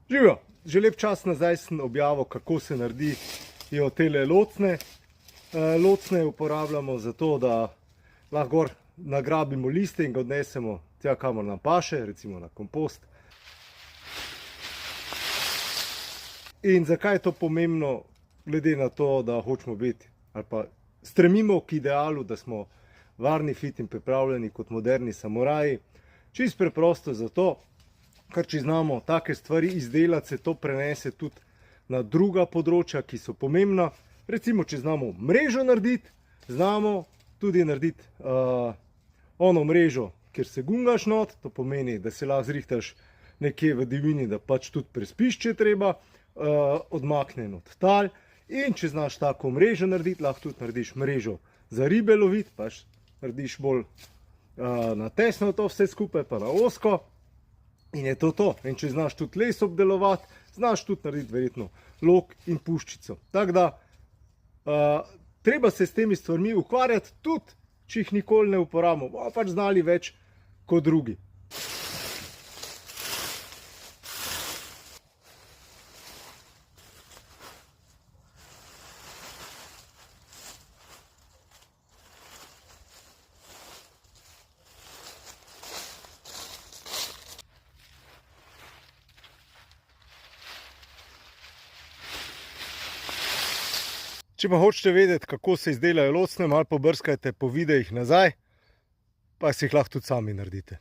Živijo, že lep čas nazaj sem objavil, kako se naredijo tele locne. Locne uporabljamo zato, da lahko gor nagrabimo liste in ga odnesemo tja, kamor nam paše, recimo na kompost. In zakaj je to pomembno, glede na to, da hočemo biti ali pa stremimo k idealu, da smo varni, fit in pripravljeni kot moderni samuraji. Čisto preprosto zato, ker če znamo take stvari izdelati, se to prenese tudi na druga področja, ki so pomembna. Recimo, če znamo mrežo narediti, znamo tudi narediti ono mrežo, kjer se gungaš not, to pomeni, da se lahko zrihtaš nekje v divjini, da pač tudi prespiš, če treba, odmaknen od tal. In če znaš tako mrežo narediti, lahko tudi narediš mrežo za ribe loviti, pač narediš bolj na tesno to vse skupaj, pa na ozko. In je to to. In če znaš tudi les obdelovati, znaš tudi narediti verjetno lok in puščico. Tako da, treba se s temi stvarmi ukvarjati, tudi če jih nikoli ne uporabimo, bomo pač znali več kot drugi. Če pa hočete vedeti, kako se izdelajo locne, malo pobrskajte po videih nazaj, pa si jih lahko tudi sami naredite.